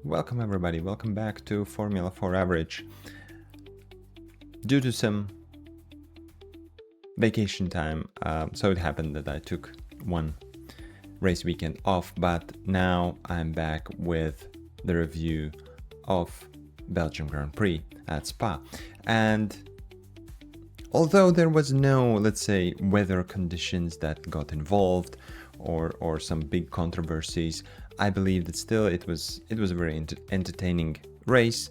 Welcome everybody, welcome back to Formula 4 Average. Due to some vacation time, so it happened that I took one race weekend off, but now I'm back with the review of Belgium Grand Prix at Spa. And although there was no, let's say, weather conditions that got involved or some big controversies, I believe that still it was a very entertaining race.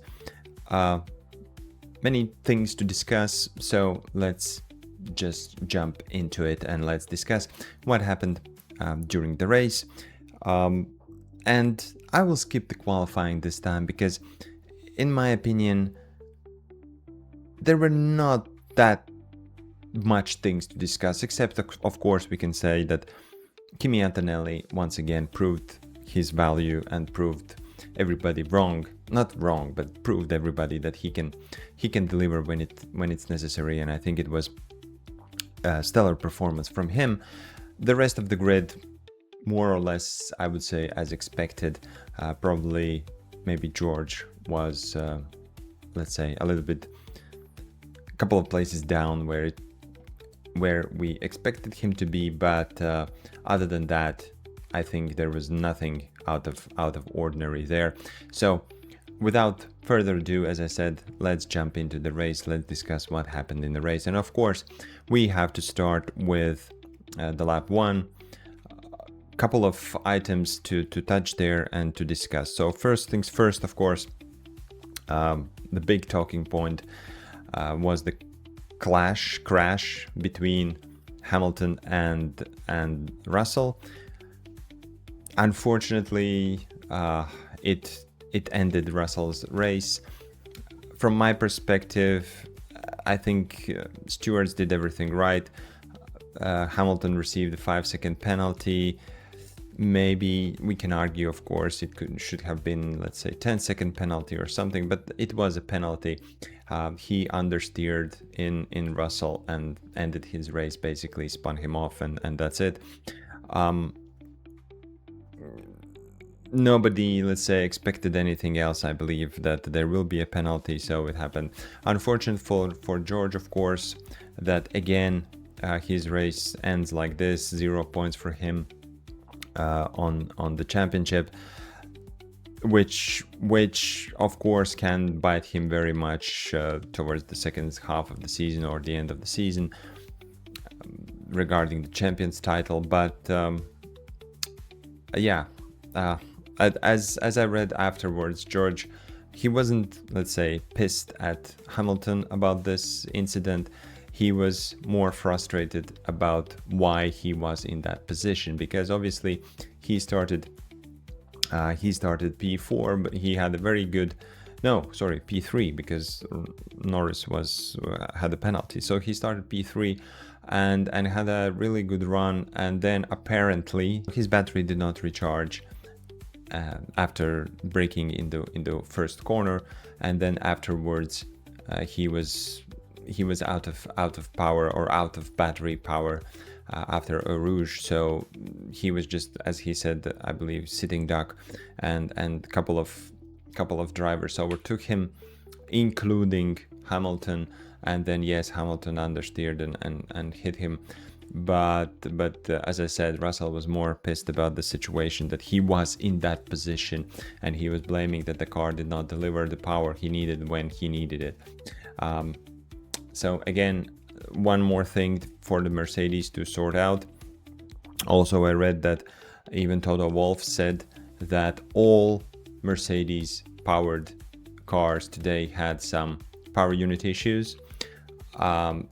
Many things to discuss, so let's just jump into it and let's discuss what happened during the race. And I will skip the qualifying this time because, in my opinion, there were not that much things to discuss, except of course we can say that Kimi Antonelli once again proved his value and proved everybody wrong, not wrong, but proved everybody that he can deliver when it's necessary, and I think it was a stellar performance from him. The rest of the grid, more or less, I would say as expected. Probably maybe George was let's say a little bit, a couple of places down where we expected him to be, but other than that, I think there was nothing out of ordinary there. So without further ado, as I said, let's jump into the race. Let's discuss what happened in the race, and of course we have to start with the lap one. A couple of items to touch there and to discuss. So first things first, of course, the big talking point was the crash between Hamilton and Russell. Unfortunately, it ended Russell's race. From my perspective, I think stewards did everything right. Hamilton received a 5-second penalty. Maybe we can argue, of course, should have been, let's say, 10-second penalty or something, but it was a penalty. He understeered in Russell and ended his race, basically spun him off, and that's it. Nobody, let's say, expected anything else. I believe that there will be a penalty, so it happened. Unfortunate for George, of course, that again his race ends like this. 0 points for him on the championship, which of course can bite him very much towards the second half of the season or the end of the season regarding the champions title. But as I read afterwards, George, he wasn't, let's say, pissed at Hamilton about this incident. He was more frustrated about why he was in that position, because obviously he started P4, but he had a very good, P3, because Norris had a penalty. So he started P3 and had a really good run, and then apparently his battery did not recharge after braking in the first corner, and then afterwards he was out of power, or out of battery power, after Eau Rouge. So he was just, as he said, I believe, sitting duck, and couple of drivers overtook him, including Hamilton, and then yes, Hamilton understeered and hit him. But as I said, Russell was more pissed about the situation, that he was in that position, and he was blaming that the car did not deliver the power he needed when he needed it. So again, one more thing for the Mercedes to sort out. Also, I read that even Toto Wolff said that all Mercedes powered cars today had some power unit issues.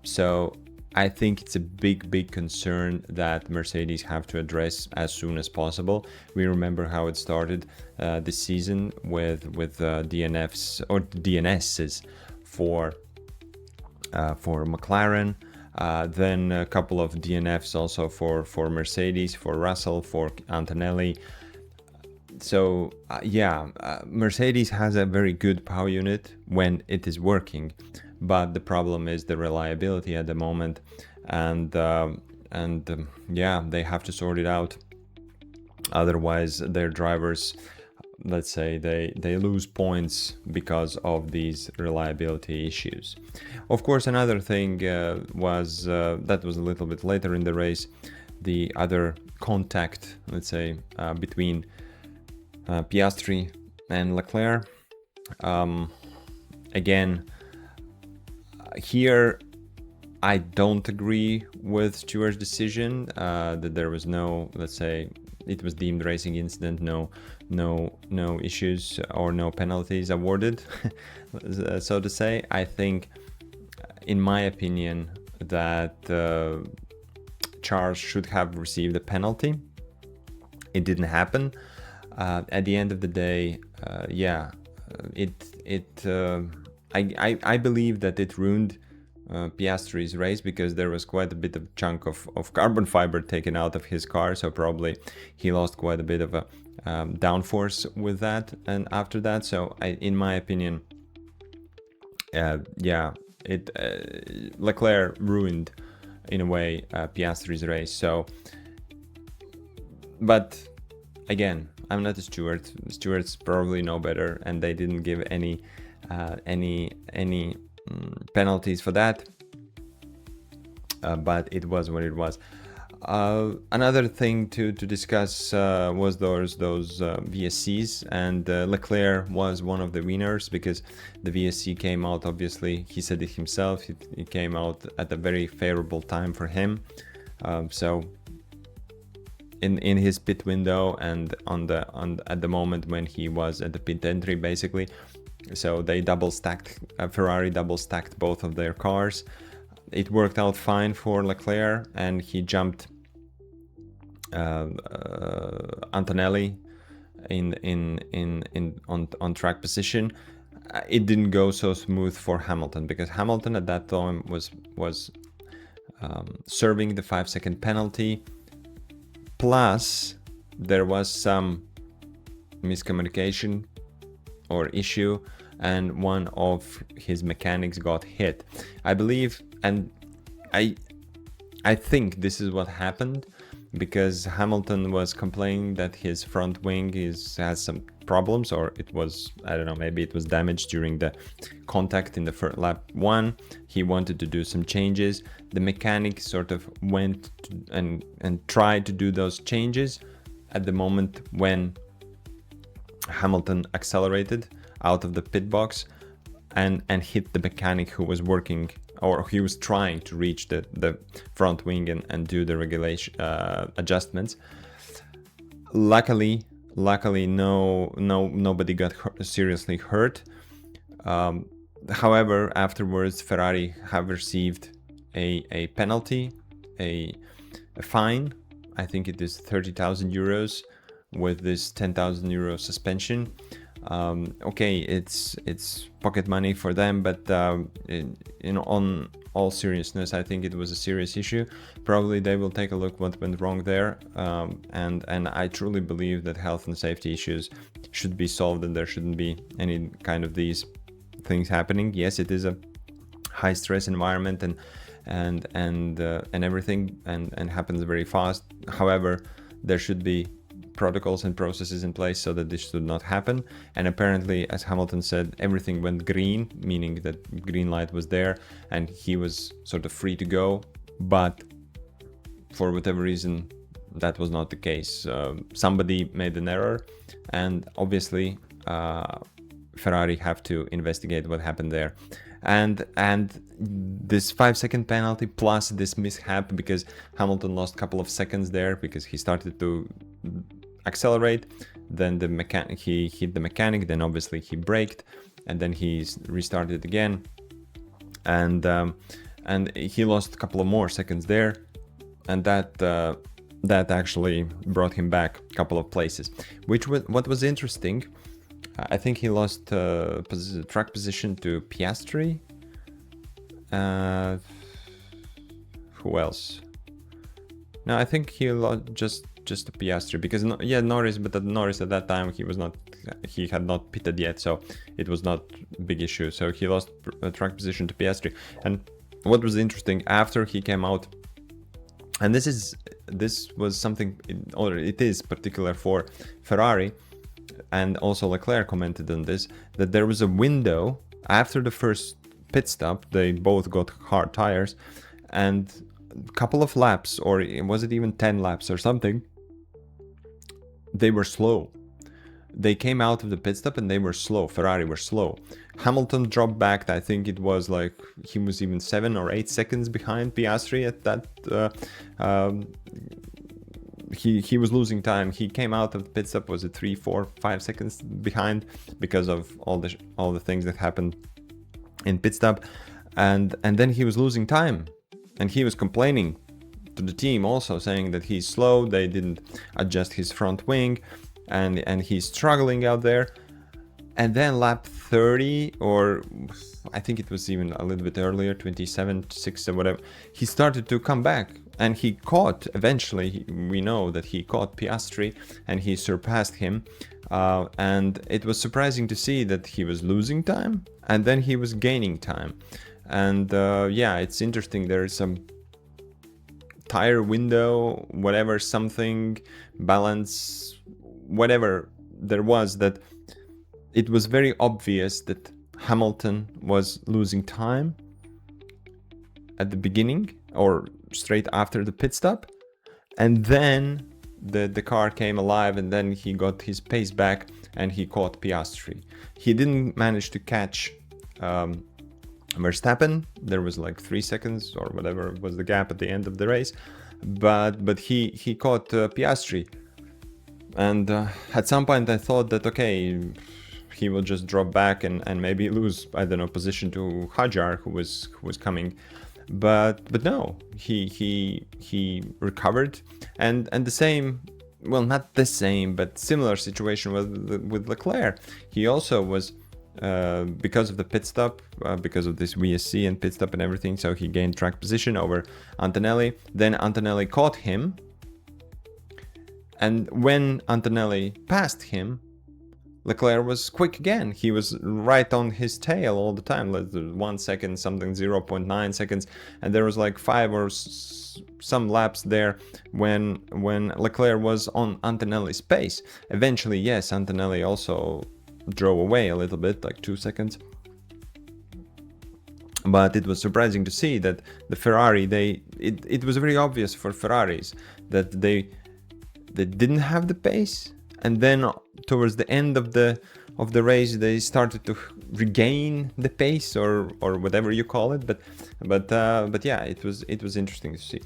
So I think it's a big concern that Mercedes have to address as soon as possible. We remember how it started this season with DNFs or DNSs for McLaren, then a couple of DNFs also for Mercedes, for Russell, for Antonelli. So Mercedes has a very good power unit when it is working, but the problem is the reliability at the moment, and they have to sort it out. Otherwise, their drivers let's say they lose points because of these reliability issues. Of course, another thing was that was a little bit later in the race, the other contact, let's say, between Piastri and Leclerc. Again, here I don't agree with Stewart's decision that there was no, let's say, it was deemed racing incident, no issues or no penalties awarded, so to say. I think, in my opinion, that Charles should have received a penalty. It didn't happen. At the end of the day, I believe that it ruined Piastri's race, because there was quite a bit of chunk of carbon fiber taken out of his car, so probably he lost quite a bit of a downforce with that and after that. So in my opinion, Leclerc ruined in a way Piastri's race. So, but again, I'm not a Stewart. Stewards probably know better, and they didn't give any penalties for that, but it was what it was. Another thing to discuss was those VSCs, and Leclerc was one of the winners, because the VSC came out, obviously he said it himself, it came out at a very favorable time for him. So in his pit window and at the moment when he was at the pit entry, basically. So they Ferrari double stacked both of their cars. It worked out fine for Leclerc, and he jumped Antonelli on track position. It didn't go so smooth for Hamilton, because Hamilton at that time was serving the 5-second penalty. Plus, there was some miscommunication or issue, and one of his mechanics got hit, I believe, and I think this is what happened, because Hamilton was complaining that his front wing has some problems, or it was, I don't know, maybe it was damaged during the contact in the first lap 1. He wanted to do some changes. The mechanic sort of went and tried to do those changes at the moment when Hamilton accelerated out of the pit box and hit the mechanic who was working, or he was trying to reach the front wing and do the regulation adjustments. Luckily nobody got seriously hurt. However, afterwards Ferrari have received a penalty, a fine. I think it is 30,000 euros with this 10,000 euro suspension. Okay, it's pocket money for them, but on all seriousness, I think it was a serious issue. Probably they will take a look what went wrong there, and I truly believe that health and safety issues should be solved, and there shouldn't be any kind of these things happening. Yes, it is a high stress environment and everything, and happens very fast. However, there should be protocols and processes in place so that this should not happen. And apparently, as Hamilton said, everything went green, meaning that green light was there and he was sort of free to go. But for whatever reason, that was not the case. Somebody made an error, and obviously Ferrari have to investigate what happened there. And this 5-second penalty plus this mishap, because Hamilton lost a couple of seconds there because he started to accelerate, then he hit the mechanic, then obviously he braked, and then he restarted again, and he lost a couple of more seconds there, and that actually brought him back a couple of places. What was interesting, I think he lost track position to Piastri. Who else? No, I think he lost just to Piastri, because Norris, but Norris at that time he had not pitted yet, so it was not a big issue. So he lost track position to Piastri. And what was interesting, after he came out, and this was something, or it is particular for Ferrari, and also Leclerc commented on this, that there was a window after the first pit stop. They both got hard tires, and a couple of laps, or was it even 10 laps or something, they were slow. They came out of the pit stop and they were slow. Ferrari were slow. Hamilton dropped back. I think it was like he was even 7 or 8 seconds behind Piastri at that. He was losing time. He came out of the pit stop, was it 3, 4, 5 seconds behind because of all the things that happened in pit stop, and then he was losing time, and he was complaining to the team also, saying that he's slow. They didn't adjust his front wing, and he's struggling out there. And then lap 30, or I think it was even a little bit earlier, 27, 6 or whatever, he started to come back, and he caught, eventually, we know that he caught Piastri and he surpassed him. And it was surprising to see that he was losing time and then he was gaining time. And yeah, it's interesting. There is some tire window, whatever, something, balance, whatever there was, that it was very obvious that Hamilton was losing time at the beginning or straight after the pit stop, and then the car came alive, and then he got his pace back and he caught Piastri. He didn't manage to catch Verstappen. There was like 3 seconds or whatever was the gap at the end of the race, but he caught Piastri. And at some point I thought that, okay, he will just drop back and maybe lose, I don't know, position to Hajar, who was coming. But no, he recovered, and the same, well, not the same, but similar situation with Leclerc. He also was, because of the pit stop, because of this VSC and pit stop and everything, so he gained track position over Antonelli. Then Antonelli caught him, and when Antonelli passed him, Leclerc was quick again. He was right on his tail all the time, like 1 second, something, 0.9 seconds, and there was like 5 or some laps there when Leclerc was on Antonelli's pace. Eventually, yes, Antonelli also drove away a little bit, like 2 seconds. But it was surprising to see that the Ferrari, it was very obvious for Ferraris that they didn't have the pace. And then towards the end of the race, they started to regain the pace, or whatever you call it. But yeah, it was interesting to see.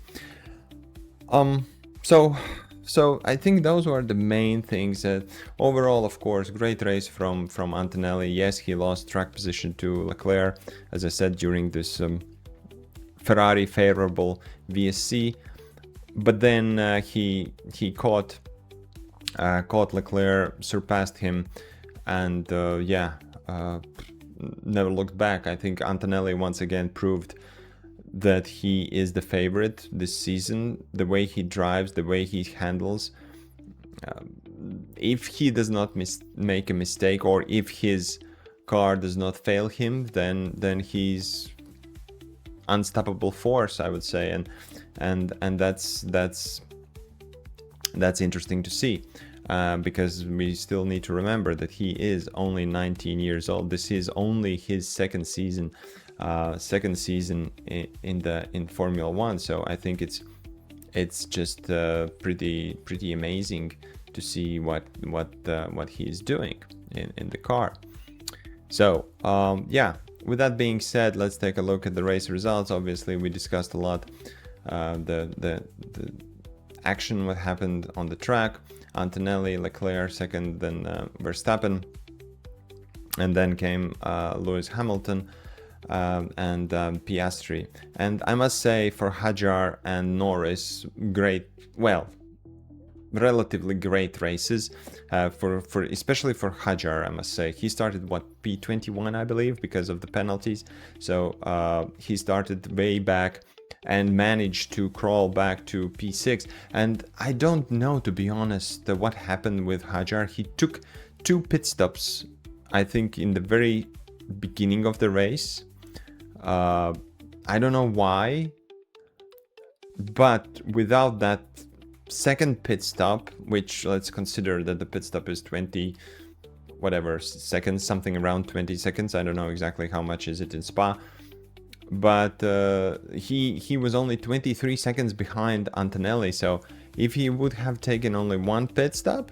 So I think those were the main things. Overall, of course, great race from Antonelli. Yes, he lost track position to Leclerc, as I said, during this Ferrari favorable VSC. But then he caught Leclerc, surpassed him, and never looked back. I think Antonelli once again proved that he is the favorite this season. The way he drives, the way he handles. If he does not make a mistake, or if his car does not fail him, then he's unstoppable force, I would say, and that's interesting to see, because we still need to remember that he is only 19 years old. This is only his second season in Formula One. So I think it's just pretty amazing to see what he is doing in the car. So yeah. With that being said, let's take a look at the race results. Obviously, we discussed a lot the action, what happened on the track. Antonelli, Leclerc second, then Verstappen, and then came Lewis Hamilton and Piastri. And I must say, for Hajar and Norris, relatively great races. For especially for Hajar, I must say, he started P21, I believe, because of the penalties. So he started way back and managed to crawl back to P6. And I don't know, to be honest, what happened with Hajar. He took 2 pit stops, I think, in the very beginning of the race. I don't know why, but without that second pit stop, which, let's consider that the pit stop is 20 whatever seconds, something around 20 seconds. I don't know exactly how much is it in Spa, but he was only 23 seconds behind Antonelli. So if he would have taken only one pit stop,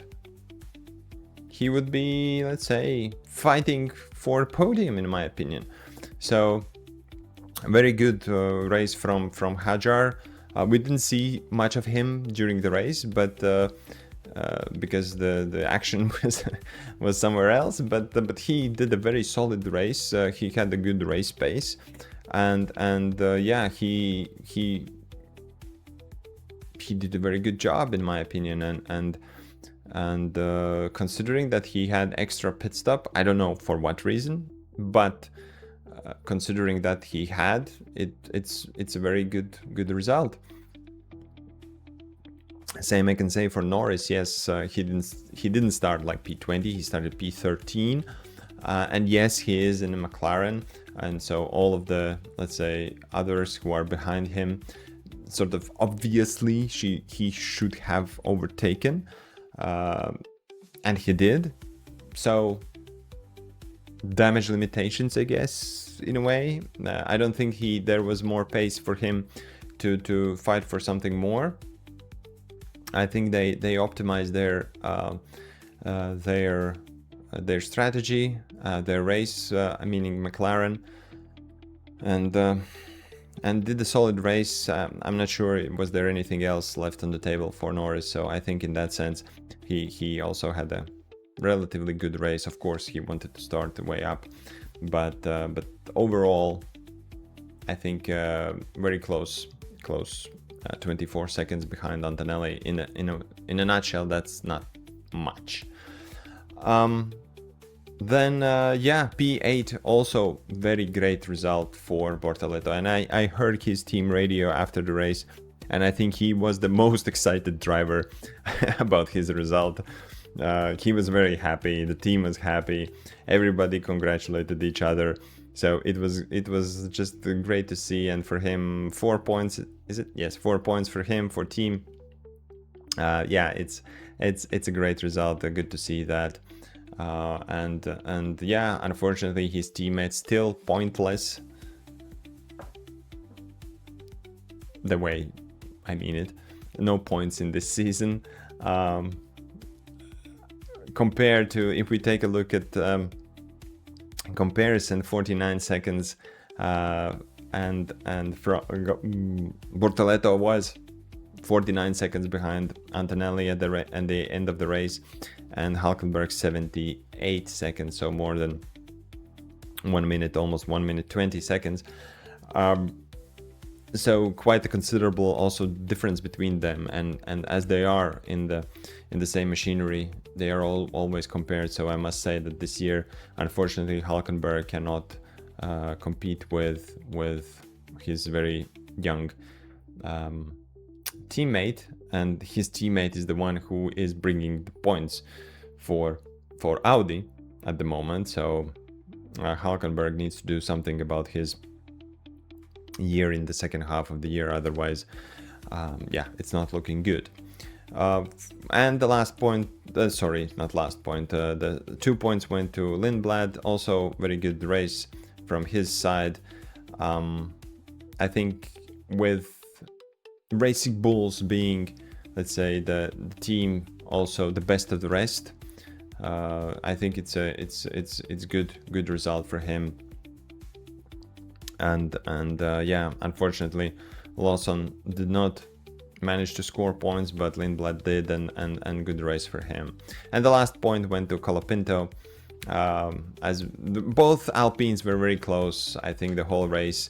he would be, let's say, fighting for a podium, in my opinion. So a very good race from Hajar. We didn't see much of him during the race, but because the action was somewhere else. But he did a very solid race. He had a good race pace, and yeah, he did a very good job, in my opinion. And considering that he had extra pit stop, I don't know for what reason, but considering that he had it, it's a very good result. Same I can say for Norris. Yes, he didn't start like P20, he started P13, and yes, he is in a McLaren, and so all of the, let's say, others who are behind him, sort of obviously he should have overtaken, and he did. So damage limitations, I guess, in a way. I don't think there was more pace for him to fight for something more. I think they optimized their strategy, their race, meaning McLaren, and did a solid race. I'm not sure was there anything else left on the table for Norris. So I think in that sense, he also had a relatively good race. Of course, he wanted to start the way up, but overall, I think very close. 24 seconds behind Antonelli. In a nutshell, that's not much. Then P8, also very great result for Bortoleto, and I heard his team radio after the race, and I think he was the most excited driver about his result. He was very happy, the team was happy, everybody congratulated each other. So it was just great to see, and for him, 4 points. Is it? Yes, 4 points for him, for team. Yeah, it's a great result. Good to see that. And yeah, unfortunately, his teammates still pointless. The way I mean it, no points in this season. Compared to, if we take a look at comparison, 49 seconds, and Bortoleto was 49 seconds behind Antonelli at the end of the race, and Hülkenberg 78 seconds, so more than 1 minute, almost 1 minute 20 seconds. So quite a considerable also difference between them, and as they are in the same machinery, they are always compared. So I must say that this year, unfortunately, Hülkenberg cannot compete with his very young teammate, and his teammate is the one who is bringing the points for Audi at the moment. So Hülkenberg needs to do something about his year in the second half of the year, otherwise yeah, it's not looking good. And the last point, sorry, not last point, the 2 points went to Lindblad. Also very good race from his side. I think with Racing Bulls being, let's say, the team also the best of the rest, I think it's good result for him. And yeah, unfortunately, Lawson did not manage to score points, but Lindblad did, and good race for him. And the last point went to Colapinto. As both Alpines were very close, I think, the whole race.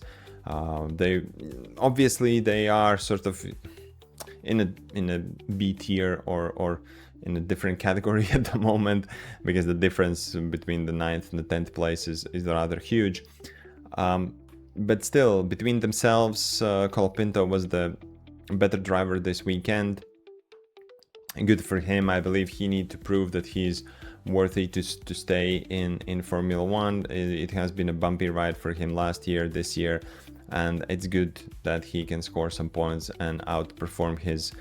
They obviously they are sort of in a B tier or in a different category at the moment, because the difference between the 9th and the 10th place is rather huge. But still, between themselves, Colapinto was the better driver this weekend. Good for him. I believe he needs to prove that he's worthy to stay in Formula 1. It has been a bumpy ride for him last year, this year, and it's good that he can score some points and outperform his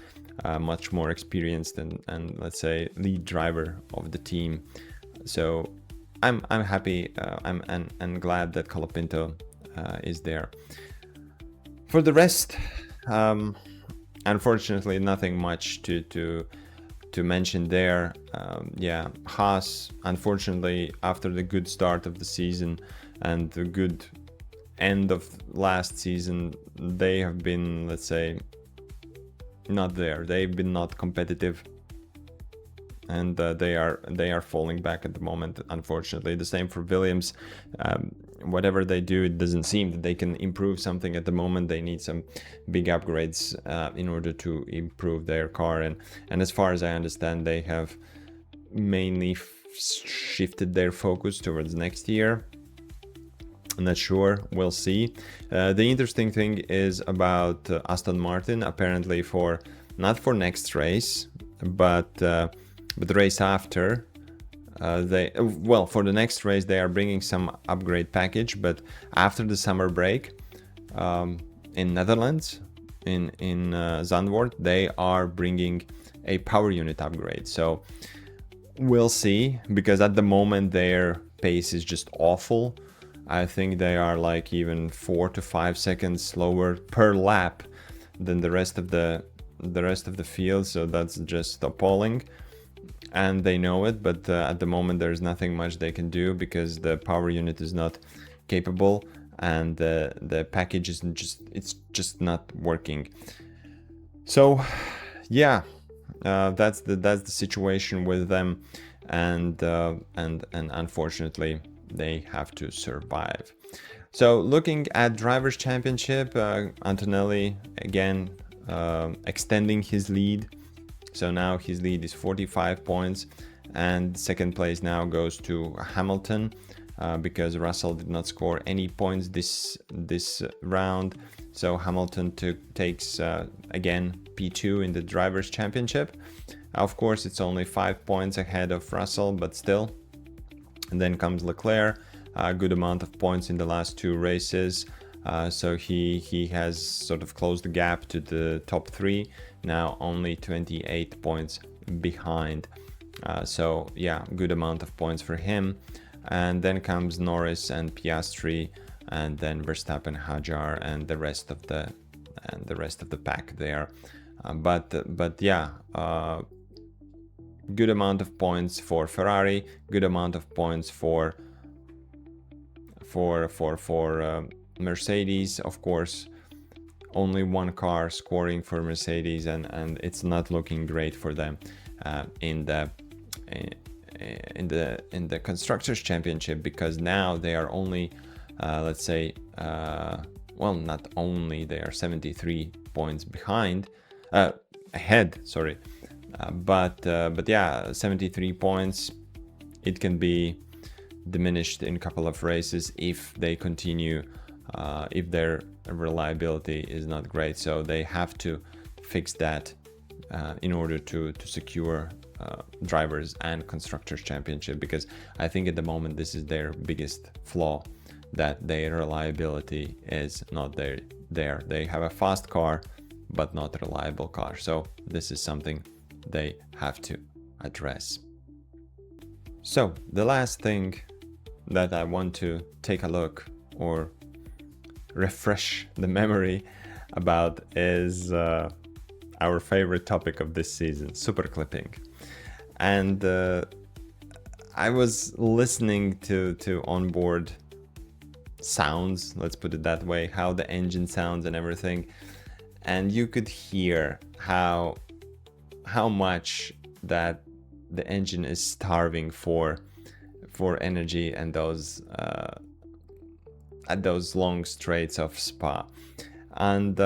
much more experienced and let's say lead driver of the team. So I'm happy. I'm glad that Colapinto is there. For the rest, unfortunately, nothing much to mention there. Yeah, Haas, unfortunately, after the good start of the season and the good end of last season, they have been, let's say, not there. They've been not competitive, and they are falling back at the moment, unfortunately. The same for Williams. Whatever they do, it doesn't seem that they can improve something at the moment. They need some big upgrades in order to improve their car, and as far as I understand, they have mainly shifted their focus towards next year. I'm not sure, we'll see. The interesting thing is about Aston Martin. Apparently not for next race, but the race after, for the next race they are bringing some upgrade package, but after the summer break, in Netherlands, in Zandvoort, they are bringing a power unit upgrade. So we'll see, because at the moment their pace is just awful. I think they are like even 4 to 5 seconds slower per lap than the rest of the field. So that's just appalling, and they know it. But at the moment, there's nothing much they can do because the power unit is not capable, and the package isn't just not working. So yeah, that's the situation with them, and unfortunately, they have to survive. So looking at Drivers' Championship, Antonelli again extending his lead. So now his lead is 45 points, and second place now goes to Hamilton because Russell did not score any points this round. So Hamilton takes again P2 in the Drivers' Championship. Of course, it's only 5 points ahead of Russell, but still. And then comes Leclerc, a good amount of points in the last 2 races. So he has sort of closed the gap to the top 3, now only 28 points behind. So yeah, good amount of points for him. And then comes Norris and Piastri, and then Verstappen, Hajar, and the rest of the pack there. But yeah, good amount of points for Ferrari, good amount of points for Mercedes. Of course, only one car scoring for Mercedes, and it's not looking great for them in the Constructors' Championship, because now they are only let's say not only, they are 73 points ahead, sorry. But yeah, 73 points, it can be diminished in a couple of races if they continue, if their reliability is not great. So they have to fix that in order to secure Drivers and Constructors' Championship, because I think at the moment this is their biggest flaw, that their reliability is not there. They have a fast car, but not a reliable car. So this is something they have to address. So the last thing that I want to take a look or refresh the memory about is our favorite topic of this season, super clipping. And I was listening to onboard sounds, let's put it that way, how the engine sounds and everything, and you could hear how much that the engine is starving for energy and those at those long straights of Spa. And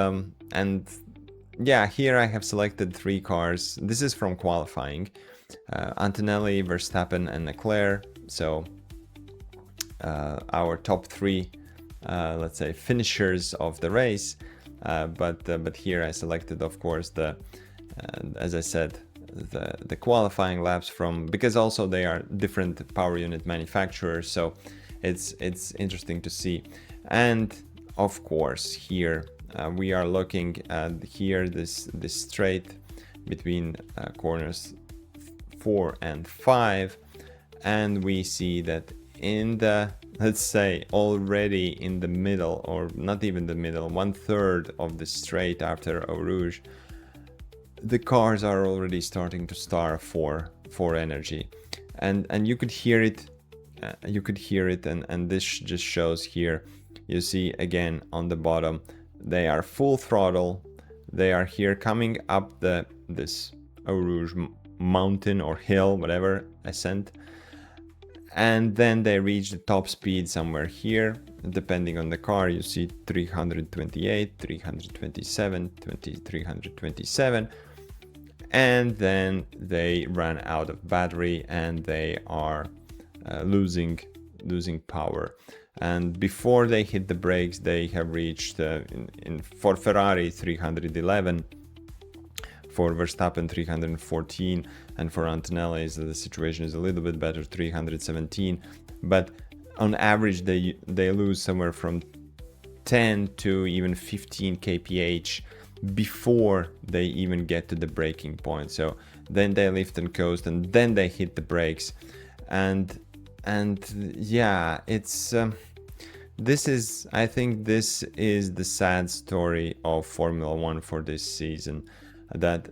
yeah, here I have selected 3 cars. This is from qualifying: Antonelli, Verstappen, and Leclerc. So our top 3 let's say finishers of the race, but here I selected, of course, as I said, the qualifying laps because also they are different power unit manufacturers, so it's interesting to see. And of course here we are looking at here this straight between corners 4 and 5, and we see that in the, let's say, already in the middle, or not even the middle, 1/3 of the straight after Eau Rouge, the cars are already starting to starve for energy, and you could hear it. And this just shows here. You see again on the bottom, they are full throttle. They are here coming up this Eau Rouge mountain or hill, whatever, ascent, and then they reach the top speed somewhere here. Depending on the car, you see 328, 327, 327, and then they run out of battery and they are losing power. And before they hit the brakes, they have reached for Ferrari 311, for Verstappen 314, and for Antonelli the situation is a little bit better, 317. But on average they lose somewhere from 10 to even 15 kph before they even get to the braking point. So then they lift and coast, and then they hit the brakes. And yeah, it's I think this is the sad story of Formula One for this season, that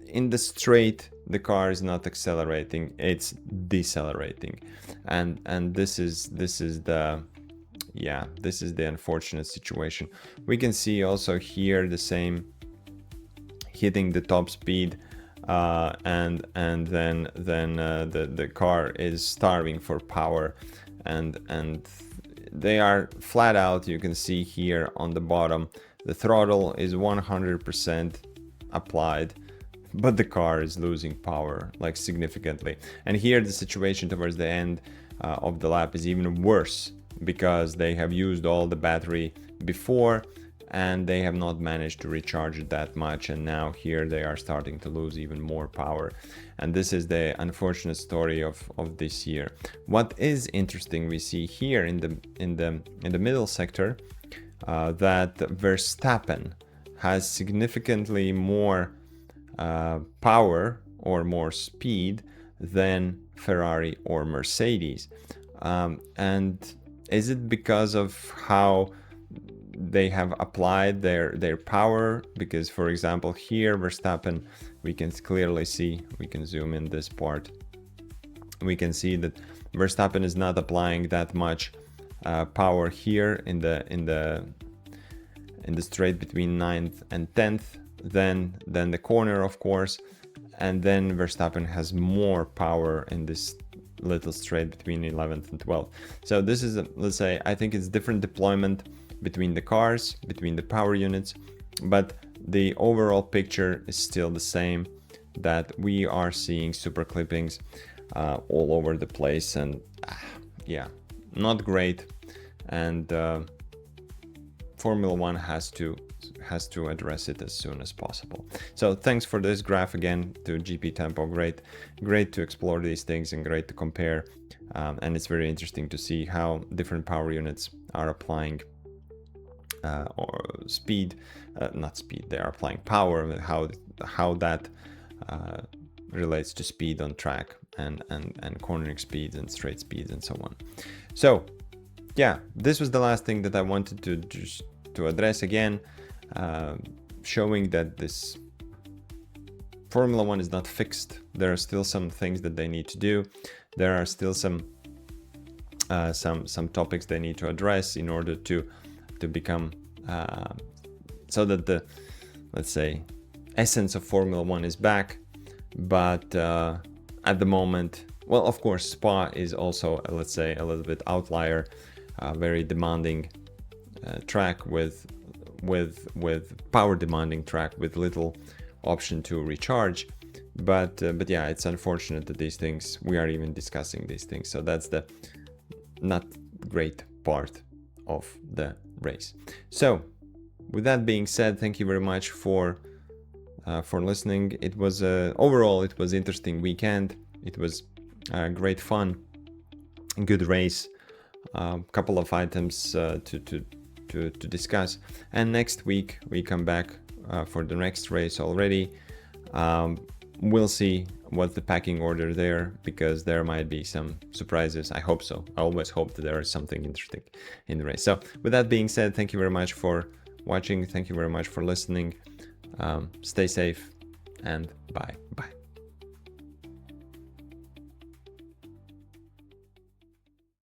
in the straight the car is not accelerating, it's decelerating, and this is the unfortunate situation. We can see also here the same, hitting the top speed, and then the car is starving for power, and they are flat out. You can see here on the bottom, the throttle is 100% applied, but the car is losing power like significantly. And here the situation towards the end of the lap is even worse, because they have used all the battery before and they have not managed to recharge it that much, and now here they are starting to lose even more power. And this is the unfortunate story of this year. What is interesting, we see here in the middle sector that Verstappen has significantly more power or more speed than Ferrari or Mercedes. And is it because of how they have applied their power? Because, for example, here Verstappen, we can clearly see, we can zoom in this part, we can see that Verstappen is not applying that much power here in the straight between 9th and 10th, then the corner, of course, and then Verstappen has more power in this little straight between 11th and 12th. So this is let's say, I think it's different deployment between the cars, between the power units, but the overall picture is still the same, that we are seeing super clippings all over the place, and yeah, not great. And Formula One has to address it as soon as possible. So thanks for this graph again to GP Tempo. Great to explore these things and great to compare, and it's very interesting to see how different power units are applying or speed, not speed, they are applying power, and how that relates to speed on track, and cornering speeds and straight speeds and so on. So yeah, this was the last thing that I wanted to address again, showing that this Formula One is not fixed. There are still some things that they need to do. There are still some topics they need to address in order to become so that the, let's say, essence of Formula One is back. But at the moment, well, of course, Spa is also, let's say, a little bit outlier, very demanding track with power demanding track with little option to recharge. But yeah, it's unfortunate that these things, we are even discussing these things. So that's the not great part of the race. So with that being said, thank you very much for listening. It was overall, it was interesting weekend. It was great fun, good race, couple of items to discuss. And next week we come back for the next race already. We'll see what's the packing order there, because there might be some surprises. I hope so. I always hope that there is something interesting in the race. So with that being said, thank you very much for watching. Thank you very much for listening. Stay safe, and bye.